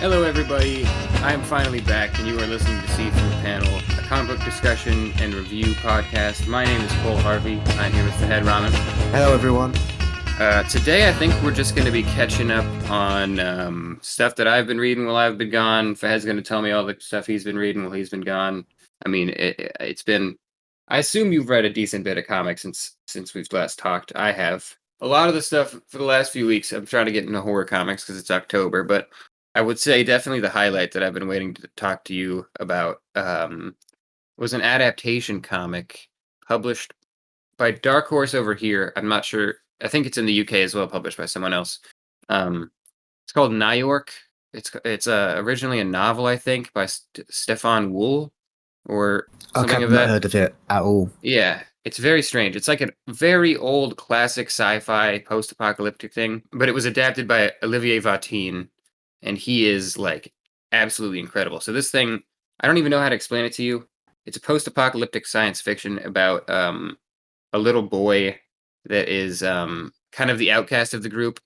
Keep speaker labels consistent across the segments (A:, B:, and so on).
A: Hello, everybody. I am finally back, and you are listening to See from the Panel, a comic book discussion and review podcast. My name is Cole Harvey. I'm here with the head ramen.
B: Hello, everyone.
A: Today, I think we're just going to be catching up on stuff that I've been reading while I've been gone. Fahed's going to tell me all the stuff he's been reading while he's been gone. I mean, it's been. I assume you've read a decent bit of comics since we've last talked. I have. A lot of the stuff for the last few weeks, I'm trying to get into horror comics because it's October, but I would say definitely the highlight that I've been waiting to talk to you about was an adaptation comic published by Dark Horse over here. I'm not sure. I think it's in the UK as well, published by someone else. It's called New York. It's originally a novel, I think, by Stefan Wool or
B: Okay,
A: something of
B: I've not
A: that.
B: heard of it at all.
A: Yeah, it's very strange. It's like a very old classic sci-fi post-apocalyptic thing, but it was adapted by Olivier Vatine, and he is like absolutely incredible. So this thing, I don't even know how to explain it to you. It's a post-apocalyptic science fiction about a little boy that is kind of the outcast of the group,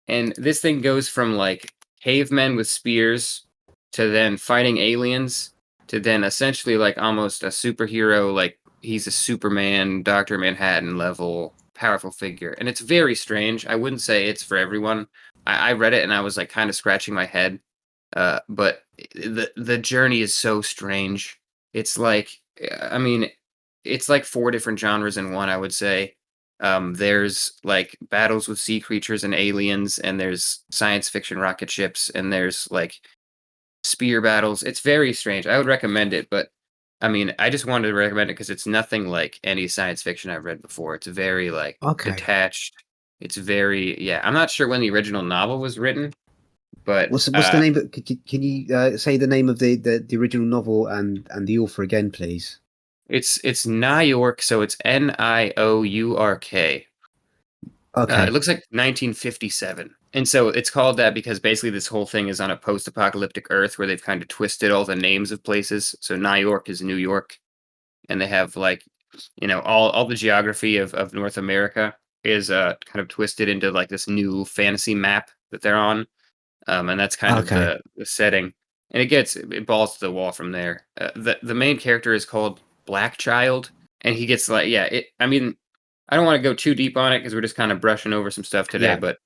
A: and this thing goes from like cavemen with spears to then fighting aliens to then essentially like almost a superhero, like he's a Superman, Dr. Manhattan level powerful figure. And it's very strange. I wouldn't say it's for everyone. I read it and I was like kind of scratching my head. But the journey is so strange. It's like I mean, it's like four different genres in one, I would say. There's like battles with sea creatures and aliens, and there's science fiction rocket ships, and there's like spear battles. It's very strange. I would recommend it, but I mean, I just wanted to recommend it because it's nothing like any science fiction I've read before. It's very like
B: Okay.
A: detached. It's very yeah. I'm not sure when the original novel was written, but
B: What's the name? Can you say the name of the original novel and the author again, please?
A: it's Niork, so it's Niourk. It
B: Okay.
A: looks like 1957. And so it's called that because basically this whole thing is on a post-apocalyptic Earth where they've kind of twisted all the names of places. So New York is New York, and they have like, all the geography of North America is kind of twisted into like this new fantasy map that they're on. And that's kind of
B: Okay.
A: the setting. And it balls to the wall from there. The main character is called Black Child, and he gets like I mean, I don't want to go too deep on it because we're just kind of brushing over some stuff today,
B: Yeah.
A: but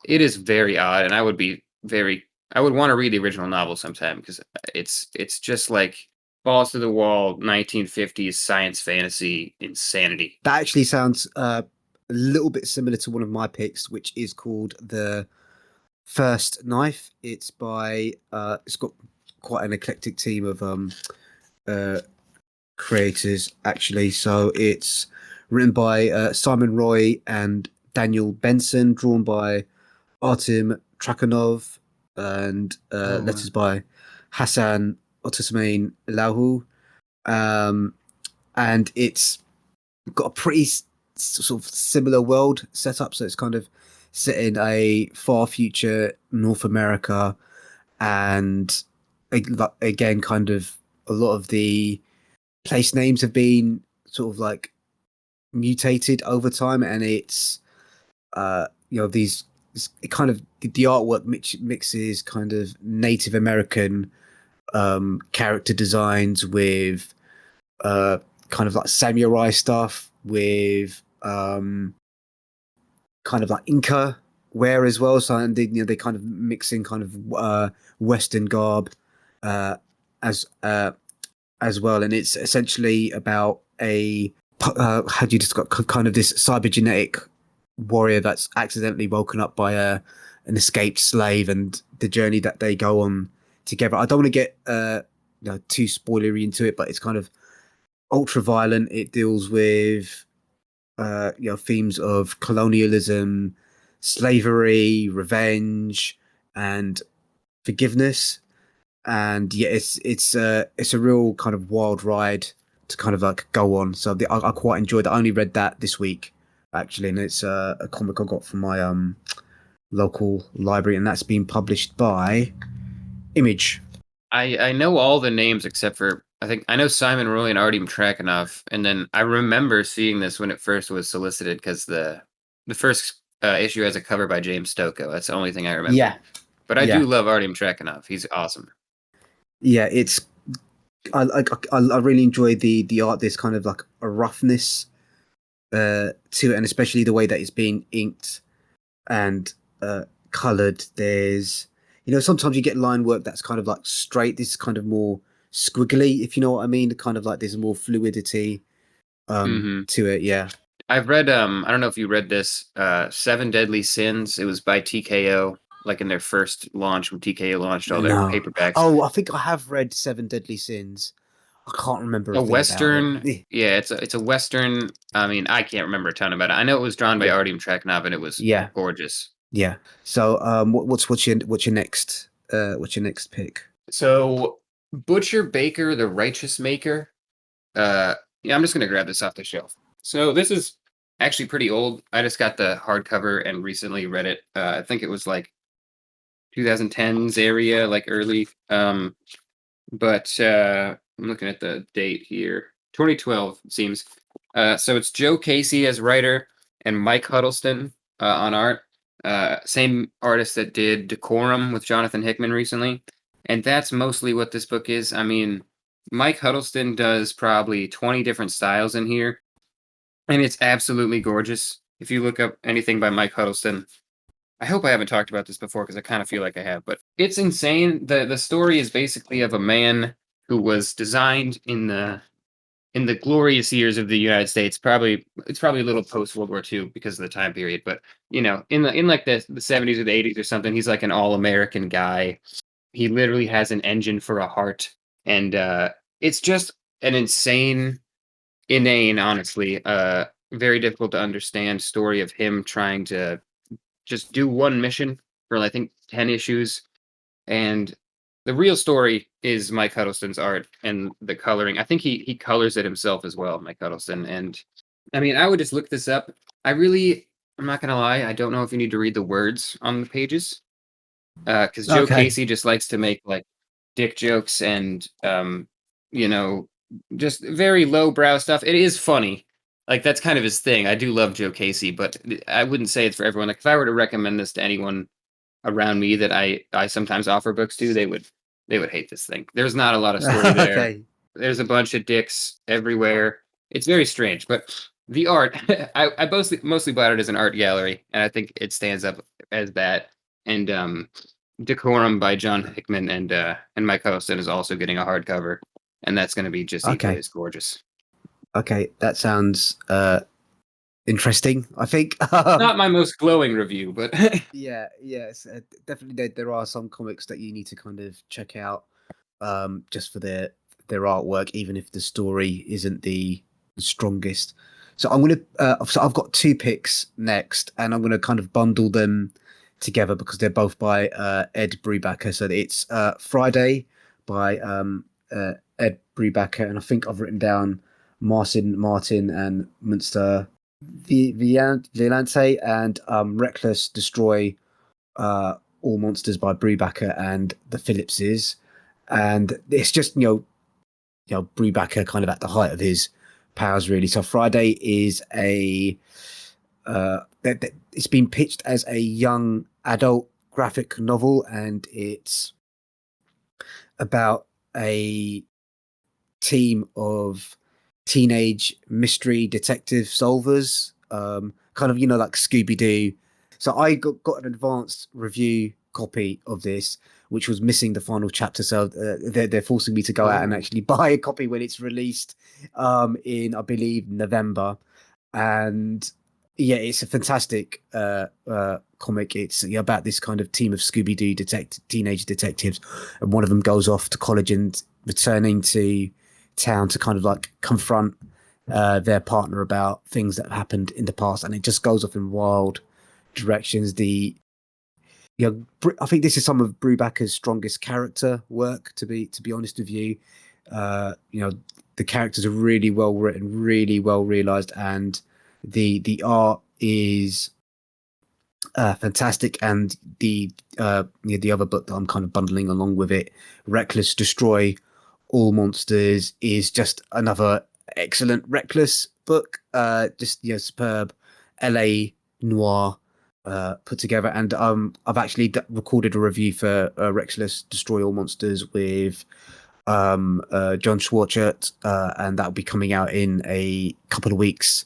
A: it is very odd, and I would want to read the original novel sometime because it's just like balls to the wall 1950s science fantasy insanity.
B: That actually sounds a little bit similar to one of my picks, which is called The First Knife. It's got quite an eclectic team of uh creators actually. So it's written by Simon Roy and Daniel Benson, drawn by Artem Trakhanov, and
A: Oh,
B: letters by Hassan Otusmane Lahu. Um, and it's got a pretty sort of similar world setup. So it's kind of set in a far future North America, and again, kind of a lot of the place names have been sort of like mutated over time, and it's these it kind of the artwork mixes kind of Native American character designs with kind of like samurai stuff with kind of like Inca wear as well. So and they kind of mix in kind of Western garb uh, as as well, and it's essentially about a how do you describe kind of this cybergenetic warrior that's accidentally woken up by an escaped slave and the journey that they go on together. I don't want to get too spoilery into it, but it's kind of ultra violent. It deals with themes of colonialism, slavery, revenge, and forgiveness. And yeah, it's a real kind of wild ride to kind of like go on. So I quite enjoyed it. I only read that this week actually, and it's a comic I got from my local library, and that's been published by Image.
A: I know all the names except for I think I know Simon Roy and Artem Trakhanov, and then I remember seeing this when it first was solicited because the first issue has a cover by James Stocco. That's the only thing I remember.
B: Yeah,
A: But I
B: Yeah,
A: do love Artyom Trekhanov. He's awesome.
B: yeah. It's I really enjoy the art. There's kind of like a roughness to it, and especially the way that it's being inked and colored. There's sometimes you get line work that's kind of like straight. This is kind of more squiggly, if you know what I mean. Kind of like there's more fluidity
A: Hmm.
B: to it. Yeah.
A: I've read I don't know if you read this, Seven Deadly Sins. It was by TKO, like in their first launch when TKO launched all their
B: No.
A: paperbacks.
B: Oh, I think I have read Seven Deadly Sins. I can't remember a
A: A
B: thing about it.
A: Western, yeah, it's a Western. I mean, I can't remember a ton about it. I know it was drawn by
B: Yeah.
A: Artyom Trekhanov and it was
B: Yeah.
A: gorgeous.
B: Yeah. So, what's your next pick?
A: So Butcher Baker, the Righteous Maker. Yeah, I'm just gonna grab this off the shelf. So this is actually pretty old. I just got the hardcover and recently read it. I think it was like 2010s area, like early. But I'm looking at the date here. 2012 it seems. So it's Joe Casey as writer and Mike Huddleston on art. Same artist that did Decorum with Jonathan Hickman recently. And that's mostly what this book is. I mean, Mike Huddleston does probably 20 different styles in here, and it's absolutely gorgeous. If you look up anything by Mike Huddleston, I hope I haven't talked about this before because I kind of feel like I have, but it's insane. The story is basically of a man who was designed in the glorious years of the United States. Probably it's probably a little post World War II because of the time period, but in like the 70s or the 80s or something, he's like an all American guy. He literally has an engine for a heart, and it's just an inane, honestly, very difficult to understand story of him trying to just do one mission for I think 10 issues. And the real story is Mike Huddleston's art and the coloring. I think he colors it himself as well, Mike Huddleston. And I mean, I would just look this up. I'm not gonna lie, I don't know if you need to read the words on the pages. Because Joe
B: Okay.
A: Casey just likes to make like dick jokes and you know, just very lowbrow stuff. It is funny. Like that's kind of his thing. I do love Joe Casey, but I wouldn't say it's for everyone. Like if I were to recommend this to anyone around me that I sometimes offer books to, they would hate this thing. There's not a lot of story there.
B: Okay.
A: There's a bunch of dicks everywhere. It's very strange, but the art I mostly bought it as an art gallery, and I think it stands up as that. And Decorum by John Hickman and Mike Huddleston is also getting a hardcover, and that's going to be just equally
B: Okay.
A: as gorgeous.
B: Okay. That sounds interesting, I think.
A: Not my most glowing review, but
B: Yeah, yes, definitely. There are some comics that you need to kind of check out, just for their artwork, even if the story isn't the strongest. So I've got two picks next, and I'm gonna kind of bundle them together because they're both by Ed Brubaker. So it's Friday by Ed Brubaker, and I think I've written down Martin and Munster Violante, and Reckless Destroy All Monsters by Brubaker and the Phillipses. And it's just Brubaker kind of at the height of his powers, really. So Friday is it's been pitched as a young adult graphic novel, and it's about a team of teenage mystery detective solvers, kind of like Scooby Doo. So I got an advanced review copy of this, which was missing the final chapter. So they're forcing me to go out and
A: oh,
B: actually buy a copy when it's released in, I believe, November. And yeah, it's a fantastic comic. It's about this kind of team of Scooby Doo teenage detectives, and one of them goes off to college and returning to town to kind of like confront their partner about things that have happened in the past, and it just goes off in wild directions. I think this is some of Brubaker's strongest character work. To be honest with you, the characters are really well written, really well realized, and the art is fantastic. And the other book that I'm kind of bundling along with it, Reckless Destroy All Monsters, is just another excellent Reckless book. Just superb LA noir put together, and I've actually recorded a review for Rexless Destroy All Monsters with John Schwartzert, and that'll be coming out in a couple of weeks'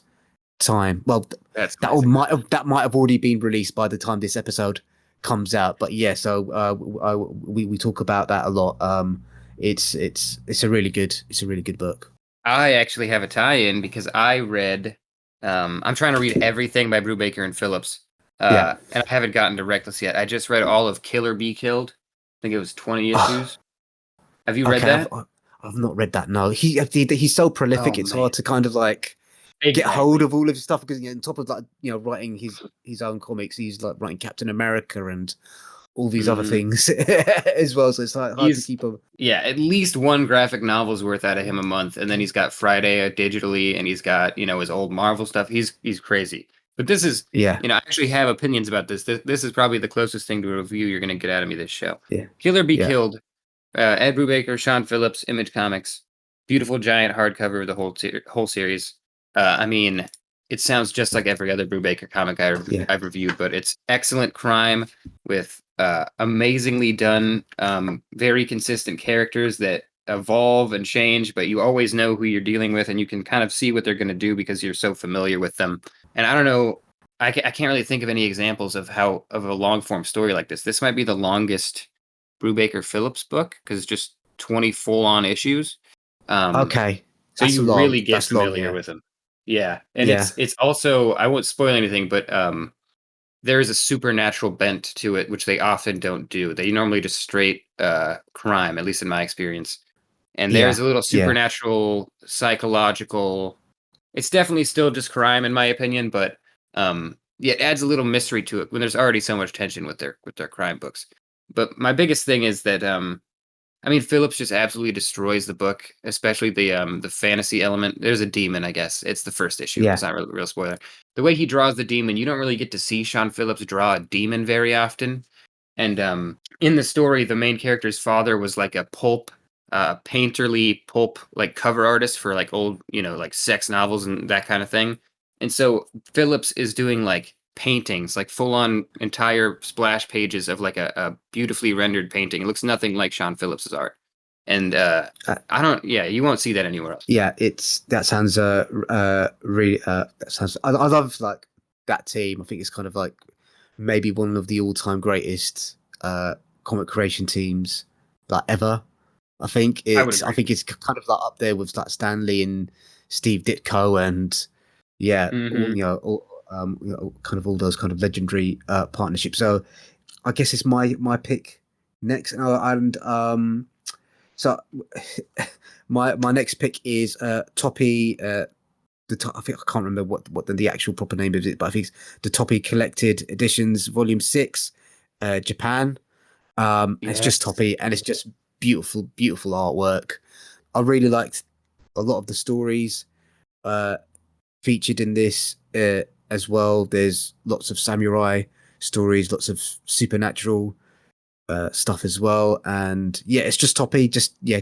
B: time. Well,
A: That's amazing.
B: that might have already been released by the time this episode comes out. But yeah, so we talk about that a lot. It's a really good book.
A: I actually have a tie-in because I read. I'm trying to read everything by Brubaker and Phillips,
B: Yeah.
A: and I haven't gotten to Reckless yet. I just read all of Kill or Be Killed. I think it was 20 issues. Have you read
B: Okay,
A: that?
B: I've not read that. No, he's so
A: Oh
B: prolific. It's
A: man,
B: hard to kind of like get hold
A: exactly.
B: of all of his stuff because on top of like writing his own comics, he's like writing Captain America and all these other
A: Hmm.
B: things as well. So it's like hard to
A: He's
B: keep up.
A: yeah, at least one graphic novel's worth out of him a month, and then he's got Friday digitally, and he's got his old Marvel stuff. He's crazy. But this is
B: Yeah,
A: I actually have opinions about this. This is probably the closest thing to a review you're gonna get out of me this show.
B: yeah,
A: Killer Be
B: yeah,
A: Killed. Ed Brubaker, Sean Phillips, Image Comics. Beautiful giant hardcover of the whole series. I mean, it sounds just like every other Brubaker comic
B: yeah,
A: I've reviewed, but it's excellent crime with amazingly done, very consistent characters that evolve and change, but you always know who you're dealing with, and you can kind of see what they're going to do because you're so familiar with them. And I don't know, I can't really think of any examples of a long form story like this. This might be the longest Brubaker Phillips book because it's just 20 full on issues. Um,
B: okay,
A: so you
B: long.
A: really get
B: That's long.
A: familiar
B: Yeah,
A: with him. Yeah, and
B: yeah,
A: it's also I won't spoil anything, but there is a supernatural bent to it, which they often don't do. They normally just straight crime, at least in my experience. And there's
B: yeah,
A: a little
B: yeah,
A: supernatural, psychological. It's definitely still just crime, in my opinion, but yeah, it adds a little mystery to it when there's already so much tension with their crime books. But my biggest thing is that I mean, Phillips just absolutely destroys the book, especially the fantasy element. There's a demon, I guess. It's the first issue. It's
B: yeah.
A: not really real spoiler. The way he draws the demon, you don't really get to see Sean Phillips draw a demon very often. And in the story, the main character's father was like a pulp, painterly pulp like cover artist for like old, like sex novels and that kind of thing. And so Phillips is doing like paintings, like full on entire splash pages of like a beautifully rendered painting. It looks nothing like Sean Phillips's art. And
B: Uh,
A: I don't, yeah, you won't see that anywhere else.
B: yeah, it's that sounds really that sounds. I love like that team. I think it's kind of like maybe one of the all-time greatest comic creation teams like ever.
A: I would
B: I
A: agree.
B: think it's kind of like up there with like Stanley and Steve Ditko and yeah, all
A: Hmm.
B: kind of all those kind of legendary partnerships. So I guess it's my pick next, and so my next pick is Toppy. I think I can't remember what the actual proper name of it, but I think it's the Toppy Collected Editions Volume 6, Japan. It's just
A: Yes.
B: Toppy, and it's just beautiful artwork. I really liked a lot of the stories uh, featured in this as well. There's lots of samurai stories, lots of supernatural stuff as well, and yeah, it's just Toppy. Just yeah,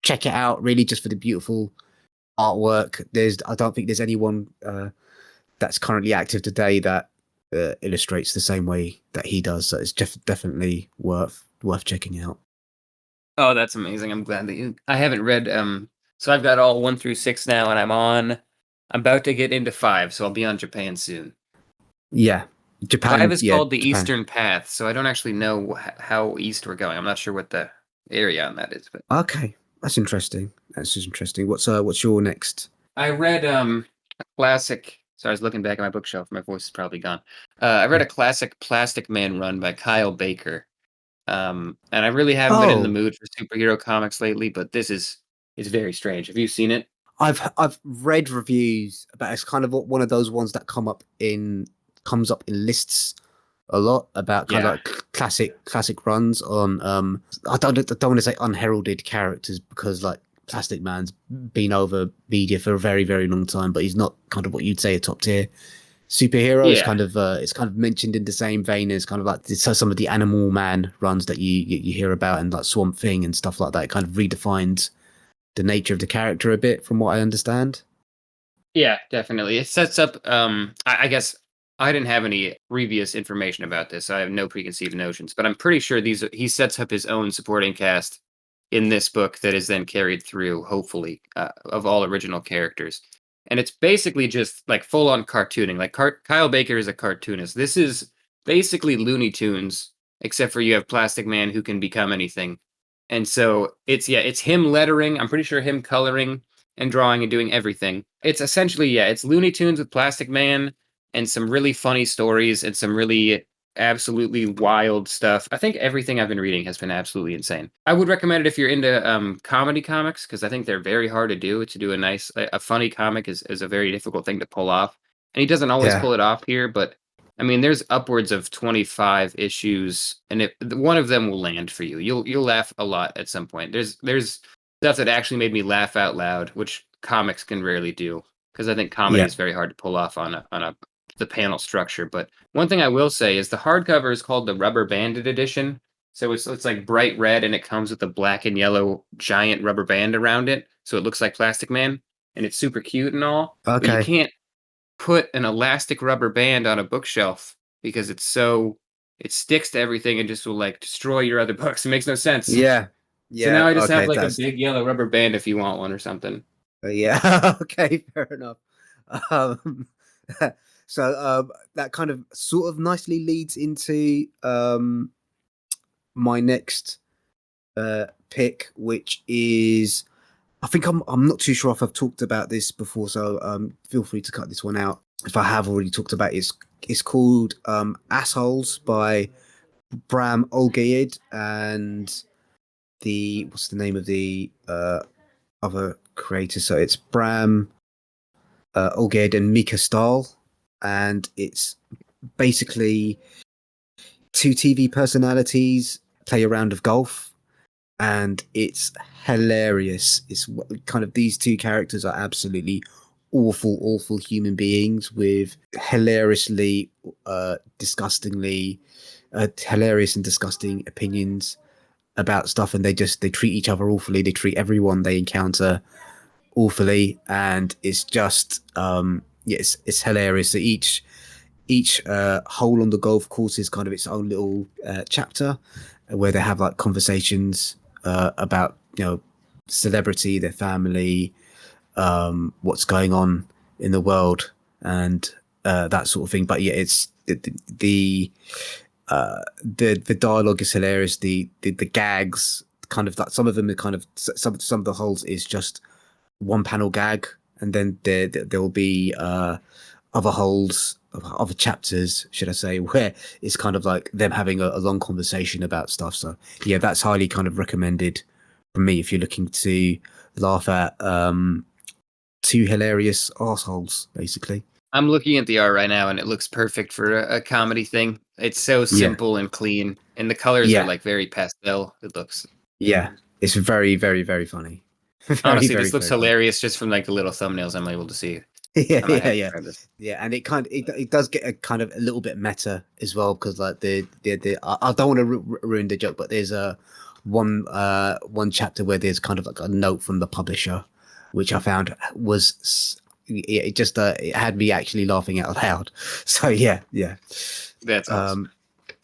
B: check it out. Really, just for the beautiful artwork. I don't think there's anyone that's currently active today that illustrates the same way that he does. So it's definitely worth checking out.
A: Oh, that's amazing. I'm glad that I haven't read so I've got all 1 through 6 now and I'm about to get into 5, so I'll be on Japan soon.
B: Yeah,
A: 5
B: Japan.
A: is
B: Yeah,
A: called the
B: Japan.
A: Eastern Path, so I don't actually know how east we're going. I'm not sure what the area on that is, but
B: Okay, that's interesting. That's just interesting. What's your next?
A: I read a classic. So I was looking back at my bookshelf. My voice is probably gone. I read
B: Yeah.
A: a classic Plastic Man run by Kyle Baker. And I really haven't been in the
B: Oh,
A: mood for superhero comics lately, but this is it's very strange. Have you seen it?
B: I've read reviews about it's kind of one of those ones that comes up in lists a lot about kind of
A: Yeah.
B: like classic runs on I don't want to say unheralded characters because like Plastic Man's been over media for a very long time, but he's not kind of what you'd say a top tier superhero.
A: Yeah.
B: It's kind of mentioned in the same vein as kind of like so some of the Animal Man runs that you hear about and like Swamp Thing and stuff like that. It kind of redefines the nature of the character a bit, from what I understand.
A: Yeah, definitely. It sets up I guess I didn't have any previous information about this. So I have no preconceived notions, but I'm pretty sure he sets up his own supporting cast in this book that is then carried through, hopefully, of all original characters. And it's basically just like full on cartooning. Like Kyle Baker is a cartoonist. This is basically Looney Tunes, except for you have Plastic Man who can become anything. And so it's him lettering. I'm pretty sure him coloring and drawing and doing everything. It's essentially, it's Looney Tunes with Plastic Man and some really funny stories and some really absolutely wild stuff. I think everything I've been reading has been absolutely insane. I would recommend it if you're into comedy comics, because I think they're very hard to do. To do a funny comic is a very difficult thing to pull off. And he doesn't always
B: Yeah,
A: pull it off here, but I mean, there's upwards of 25 issues, and one of them will land for you. You'll laugh a lot at some point. There's stuff that actually made me laugh out loud, which comics can rarely do, because I think comedy
B: yeah.
A: is very hard to pull off on the panel structure. But one thing I will say is the hardcover is called the Rubber Banded Edition. So it's like bright red, and it comes with a black and yellow giant rubber band around it, so it looks like Plastic Man, and it's super cute and all. But you
B: Okay.
A: can't put an elastic rubber band on a bookshelf because it sticks to everything and just will like destroy your other books. It makes no sense.
B: Yeah,
A: So
B: yeah.
A: now I just have
B: Okay,
A: like a
B: that's
A: big yellow rubber band if you want one or something.
B: yeah. Okay, fair enough. Um, that kind of sort of nicely leads into my next pick, which is I think I'm not too sure if I've talked about this before, so feel free to cut this one out if I have already talked about it. It's called Assholes by Bram Olgaid and the what's the name of the other creator? So it's Bram Olgaid and Mika Stahl, and it's basically two TV personalities play a round of golf, and it's hilarious. It's kind of these two characters are absolutely awful human beings with hilariously, disgustingly, hilarious and disgusting opinions about stuff, and they treat each other awfully. They treat everyone they encounter awfully, and it's just it's hilarious. So each hole on the golf course is kind of its own little chapter where they have like conversations about celebrity, their family, what's going on in the world, and that sort of thing. But yeah, it's the dialogue is hilarious. The gags, kind of like some of them are kind of some of the holes is just one panel gag, and then there will be other holes, other chapters, should I say, where it's kind of like them having a long conversation about stuff. So yeah, that's highly kind of recommended from me if you're looking to laugh at two hilarious assholes, basically.
A: I'm looking at the art right now and it looks perfect for a comedy thing. It's so
B: Yeah,
A: simple and clean, and the colors are
B: yeah,
A: like very pastel. It looks
B: yeah. It's very, very, very funny. Very,
A: honestly,
B: very,
A: this looks
B: very funny.
A: hilarious just from like the little thumbnails I'm able to see.
B: Yeah,
A: I might
B: yeah,
A: have to
B: yeah,
A: try this.
B: yeah, and it does get a kind of a little bit meta as well because like the I don't want to ruin the joke, but there's a one chapter where there's kind of like a note from the publisher, which I found was it just it had me actually laughing out loud. So yeah, yeah,
A: That's awesome.
B: um,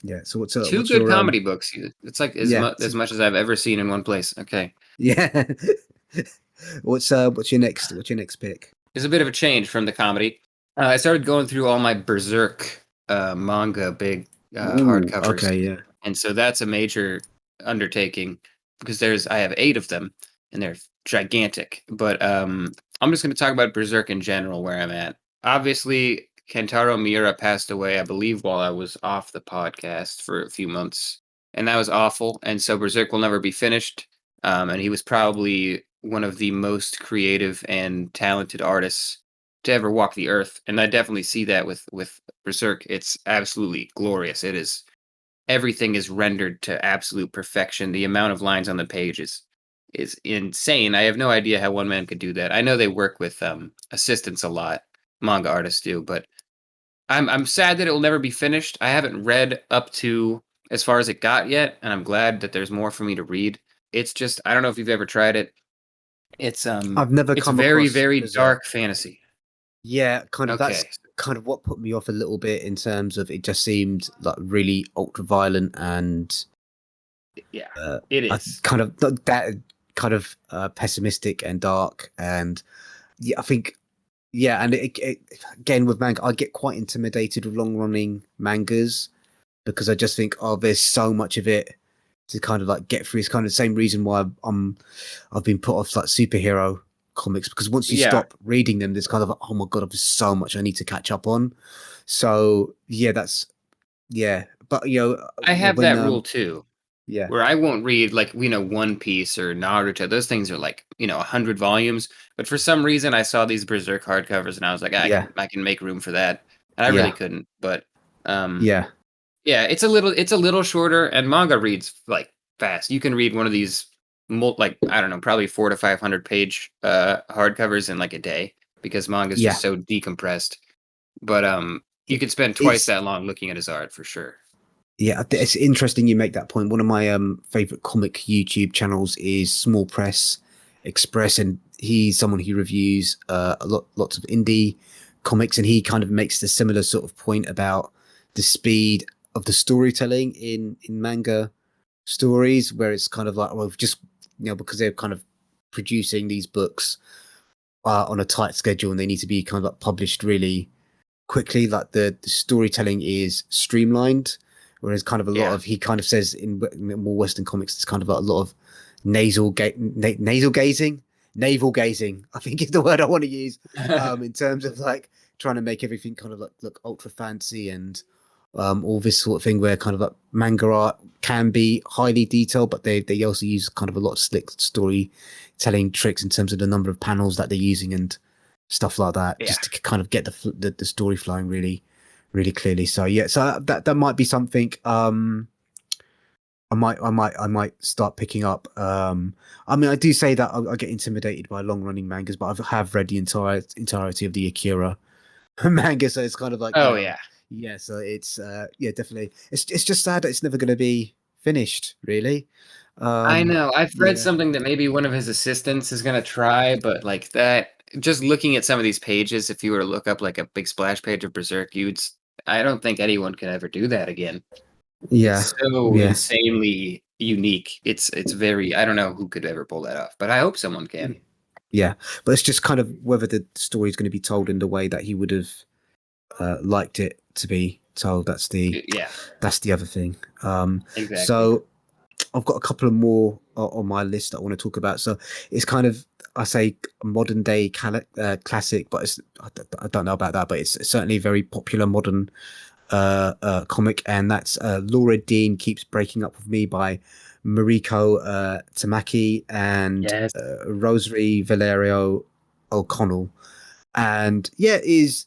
B: yeah. So
A: Two
B: what's
A: good
B: your
A: comedy books. It's like
B: yeah
A: as much as I've ever seen in one place. Okay.
B: yeah. What's your next pick?
A: It's a bit of a change from the comedy. I started going through all my Berserk manga big
B: Ooh,
A: hardcovers,
B: okay, yeah.
A: and so that's a major undertaking because I have 8 of them and they're gigantic. But I'm just going to talk about Berserk in general where I'm at. Obviously, Kentaro Miura passed away, I believe, while I was off the podcast for a few months, and that was awful. And so Berserk will never be finished. And he was probably one of the most creative and talented artists to ever walk the earth. And I definitely see that with Berserk. It's absolutely glorious. It is everything is rendered to absolute perfection. The amount of lines on the page is insane. I have no idea how one man could do that. I know they work with assistants a lot, manga artists do, but I'm sad that it will never be finished. I haven't read up to as far as it got yet, and I'm glad that there's more for me to read. It's just I don't know if you've ever tried it. It's
B: I've never
A: it's
B: come
A: very
B: across
A: very
B: Berserk.
A: dark fantasy.
B: Yeah, kind of that's
A: Okay.
B: kind of what put me off a little bit in terms of it just seemed like really ultra violent and
A: Yeah,
B: uh,
A: it is.
B: kind of that kind of pessimistic and dark. And yeah, I think yeah, and again with manga, I get quite intimidated with long running mangas because I just think, oh, there's so much of it to kind of like get through. It's kind of the same reason why I've been put off like superhero comics, because once you
A: Yeah,
B: stop reading them, there's kind of like, oh my god, there's so much I need to catch up on. So yeah, that's yeah. But
A: I have
B: when
A: that rule too,
B: yeah,
A: where I won't read like One Piece or Naruto. Those things are like 100 volumes. But for some reason, I saw these Berserk hardcovers, and I was like,
B: yeah,
A: I can make room for that. And I really
B: yeah,
A: couldn't. But um,
B: yeah,
A: yeah, it's a little shorter, and manga reads like fast. You can read one of these like I don't know, probably 400 to 500 page hardcovers in like a day because manga is
B: yeah.
A: just so decompressed. But you
B: It,
A: could spend twice
B: it's
A: that long looking at his art for sure.
B: yeah, it's interesting you make that point. One of my favorite comic YouTube channels is Small Press Express, and he's someone who reviews lots of indie comics, and he kind of makes the similar sort of point about the speed of the storytelling in manga stories, where it's kind of like, well, just because they're kind of producing these books on a tight schedule, and they need to be kind of like published really quickly. Like the storytelling is streamlined, whereas kind of a lot
A: Yeah.
B: of he kind of says in more Western comics, there's kind of like a lot of nasal gazing, navel gazing. I think is the word I want to use. In terms of like trying to make everything kind of like look ultra fancy and all this sort of thing, where kind of like manga art can be highly detailed, but they also use kind of a lot of slick storytelling tricks in terms of the number of panels that they're using and stuff like that,
A: Yeah.
B: just to kind of get the story flowing really clearly. So yeah, so that might be something I might start picking up. I mean, I do say that I get intimidated by long running mangas, but I have read the entirety of the Akira manga, so it's kind of like
A: Oh yeah.
B: yeah. So it's yeah, definitely. It's just sad that it's never going to be finished, really.
A: I know. I've read
B: Yeah,
A: something that maybe one of his assistants is gonna try, but like that, just looking at some of these pages, if you were to look up like a big splash page of Berserk, I don't think anyone can ever do that again.
B: yeah,
A: It's so
B: yeah.
A: insanely unique. It's very, I don't know who could ever pull that off, but I hope someone can.
B: Yeah, but it's just kind of whether the story is going to be told in the way that he would have liked it to be told.
A: Yeah,
B: That's the other thing.
A: exactly.
B: So I've got a couple of more on my list that I want to talk about. So it's kind of, I say, a modern day classic, but I don't know about that, but it's certainly a very popular modern comic, and that's Laura Dean Keeps Breaking Up With Me by Mariko Tamaki and
A: Yes.
B: Rosary Valerio O'Connell. And yeah, it is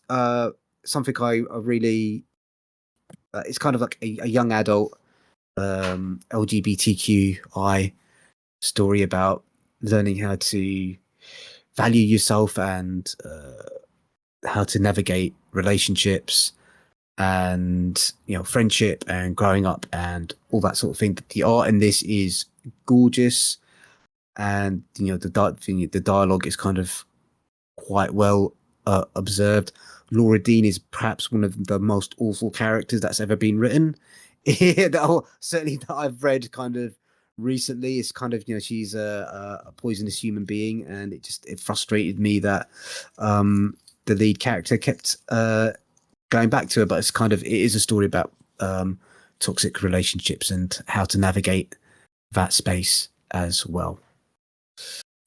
B: something I really, it's kind of like a young adult LGBTQI story about learning how to value yourself and how to navigate relationships and friendship and growing up and all that sort of thing. The art in this is gorgeous, and the dialogue is kind of quite well observed. Laura Dean is perhaps one of the most awful characters that's ever been written. Certainly that I've read kind of recently. It's kind of she's a poisonous human being, and it frustrated me that the lead character kept going back to her. But it is a story about toxic relationships and how to navigate that space as well.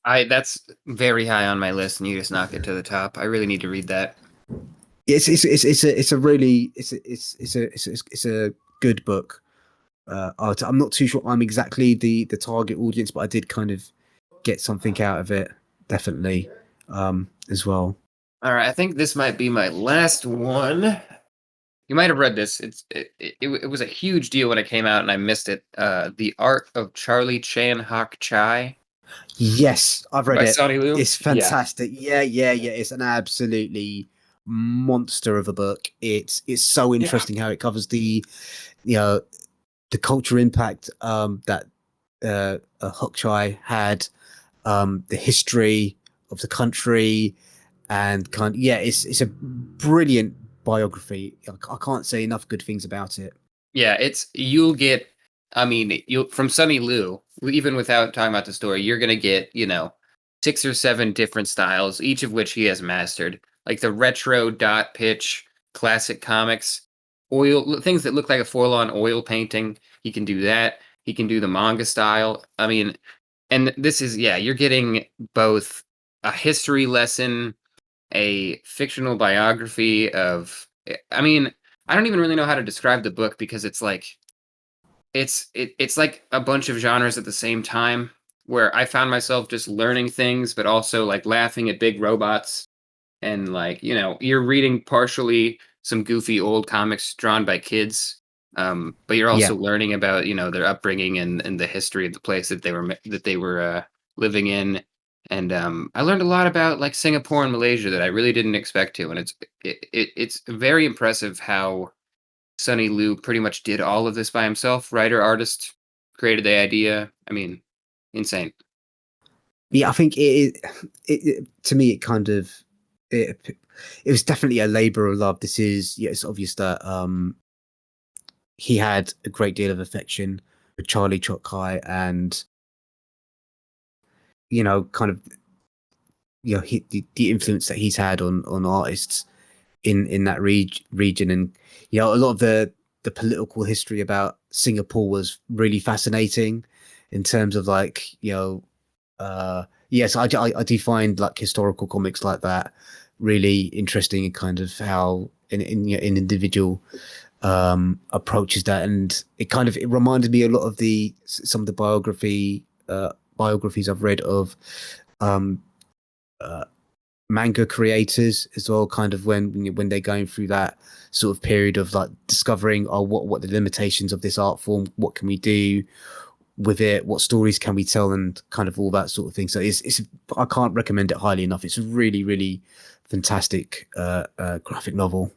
A: I That's very high on my list, and you just knocked it to the top. I really need to read that.
B: It's a really it's a good book. I'm not too sure I'm exactly the target audience, but I did kind of get something out of it, definitely, as well.
A: All right, I think this might be my last one. You might have read this. It was a huge deal when it came out, and I missed it. The Art of Charlie Chan Hak Chai
B: Yes, I've read
A: by
B: it.
A: Sonny Liu.
B: It's
A: Yeah.
B: fantastic. Yeah. It's an absolutely monster of a book. It's so
A: Yeah.
B: interesting how it covers you know the culture impact that Hook Chai had, the history of the country, and kind of, yeah, it's a brilliant biography. I can't say enough good things about it.
A: Yeah, it's you'll get. I mean, you'll from Sunny Liu, even without talking about the story, you're gonna get 6 or 7 different styles, each of which he has mastered, like the retro dot pitch, classic comics, oil things that look like a forlorn oil painting. He can do that. He can do the manga style. I mean, and this is yeah, you're getting both a history lesson, a fictional biography of. I mean, I don't even really know how to describe the book because it's like it's like a bunch of genres at the same time where I found myself just learning things but also like laughing at big robots and like, you're reading partially some goofy old comics drawn by kids. But you're
B: Yeah.
A: also learning about, their upbringing and the history of the place that they were living in. And I learned a lot about like Singapore and Malaysia that I really didn't expect to. And it's very impressive how Sonny Liu pretty much did all of this by himself. Writer, artist, created the idea. I mean, insane.
B: Yeah, I think to me, it kind of it was definitely a labor of love. This is, yeah, it's obvious that he had a great deal of affection for Charlie Chok Kai, and kind of the influence that he's had on artists in that region. And a lot of the political history about Singapore was really fascinating in terms of like yes, I do find like historical comics like that really interesting, and kind of how an individual approaches that. And it reminded me a lot of the some of the biographies I've read of um uh, manga creators as well, kind of when they're going through that sort of period of like discovering, oh, what the limitations of this art form, what can we do with it, what stories can we tell, and kind of all that sort of thing. So it's I can't recommend it highly enough. It's a really, really fantastic graphic novel.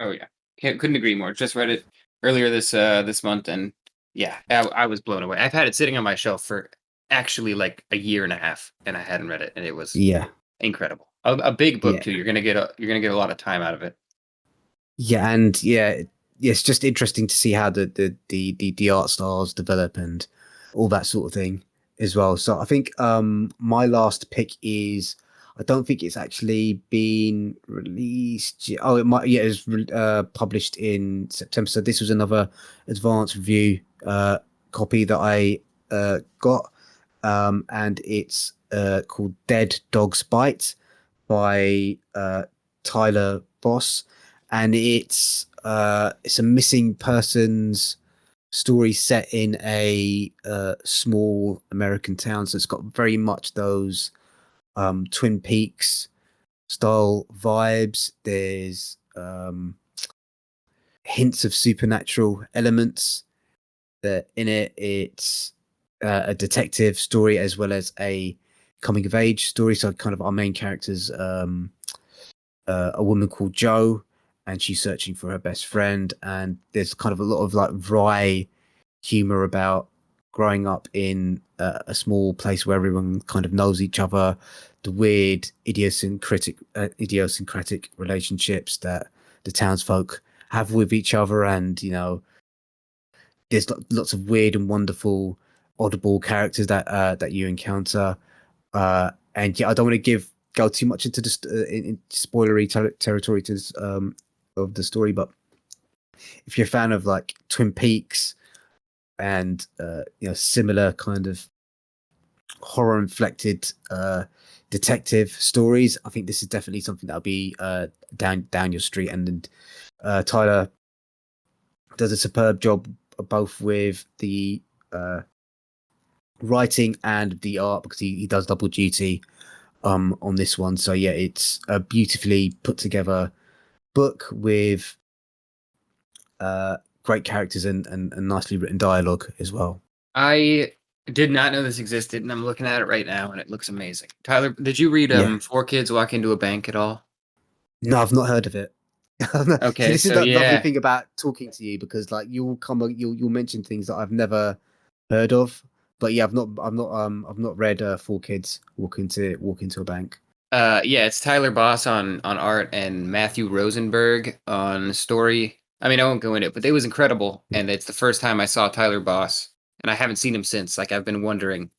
A: Oh yeah, couldn't agree more. Just read it earlier this month, and yeah, I was blown away. I've had it sitting on my shelf for actually like a year and a half, and I hadn't read it, and it was
B: Yeah,
A: incredible. A big book
B: yeah.
A: too. You're gonna get a lot of time out of it.
B: Yeah, and yeah, it's just interesting to see how the art styles develop and all that sort of thing as well. So I think my last pick is, I don't think it's actually been released yet. Oh, it might. Yeah, it was published in September. So this was another advanced review copy that I got, and it's called Dead Dog's Bite by Tyler Boss, and it's a missing persons story set in a small American town. So it's got very much those Twin Peaks style vibes. There's hints of supernatural elements that in it. It's a detective story as well as a coming of age story. So kind of our main characters, a woman called Joe, and she's searching for her best friend. And there's kind of a lot of like wry humor about growing up in a small place where everyone kind of knows each other, the weird idiosyncratic relationships that the townsfolk have with each other. And there's lots of weird and wonderful audible characters that you encounter. And yeah, I don't want to go too much into the in spoilery territory to this, of the story, but if you're a fan of like Twin Peaks and similar kind of horror inflected detective stories, I think this is definitely something that'll be down your street. And Tyler does a superb job both with the writing and the art, because he does double duty on this one. So yeah, it's a beautifully put together book with great characters and nicely written dialogue as well.
A: I did not know this existed, and I'm looking at it right now, and it looks amazing. Tyler, did you read
B: Yeah.
A: Four Kids Walk Into a Bank at all?
B: No, I've not heard of it. See,
A: Okay,
B: this is
A: so
B: the lovely
A: yeah,
B: thing about talking to you, because like you'll mention things that I've never heard of. But yeah, I've not read Four Kids Walk into a Bank.
A: Yeah, it's Tyler Boss on art and Matthew Rosenberg on story. I mean, I won't go into it, but it was incredible,
B: Yeah.
A: and it's the first time I saw Tyler Boss, and I haven't seen him since. Like I've been wondering,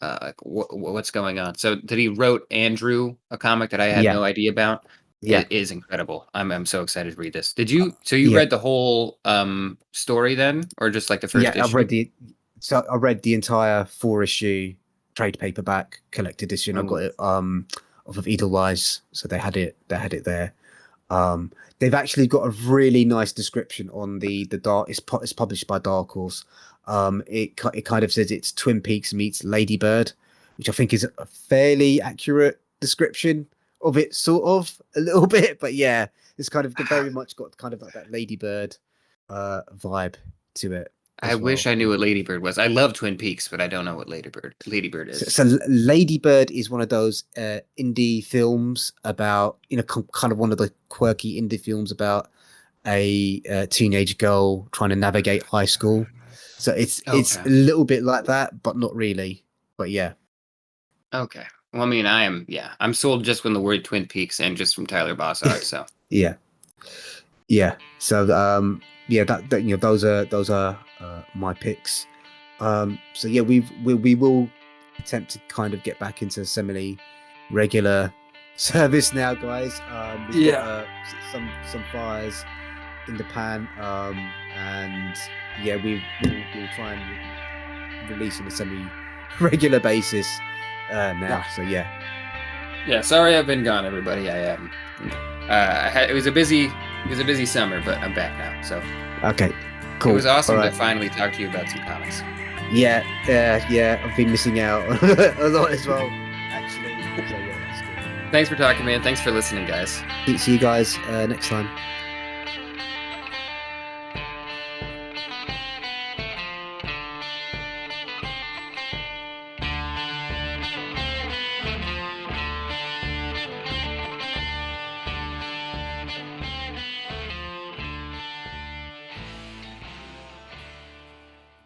A: like what's going on. So that he wrote Andrew, a comic that I had
B: Yeah.
A: no idea about,
B: Yeah.
A: it is incredible. I'm so excited to read this. Did you? So you
B: Yeah.
A: read the whole story then, or just like the
B: Yeah.
A: first issue?
B: I read the entire 4 issue trade paperback collected edition. I got
A: Oh,
B: it off of Edelweiss, so they had it there. They've actually got a really nice description on the dark. It's published by Dark Horse. It kind of says it's Twin Peaks meets Ladybird, which I think is a fairly accurate description of it, sort of a little bit. But yeah, it's kind of very much got kind of like that Ladybird vibe to it
A: I
B: as
A: wish
B: well.
A: I knew what Ladybird was. I love Twin Peaks, but I don't know what Ladybird
B: So,
A: is.
B: so Ladybird is one of those indie films about, kind of one of the quirky indie films about a teenage girl trying to navigate high school. So it's
A: Okay.
B: a little bit like that, but not really. But yeah,
A: Okay. Well, I mean, I'm sold just from the word Twin Peaks and just from Tyler Boss art. So
B: yeah, yeah. So yeah, that those are my picks. So yeah, we will attempt to kind of get back into semi regular service now, guys. We've got
A: yeah,
B: some fires in the pan, and yeah, we'll try and release on a semi regular basis now. So yeah,
A: yeah. Sorry, I've been gone, everybody. I am. It was a busy summer, but I'm back now. So
B: okay,
A: it
B: cool.
A: was
B: All
A: awesome to
B: right.
A: finally talk to you about some comics.
B: Yeah, yeah. I've been missing out a lot as well, actually. So yeah, that's
A: Thanks for talking, man. Thanks for listening, guys.
B: good. See you guys next time.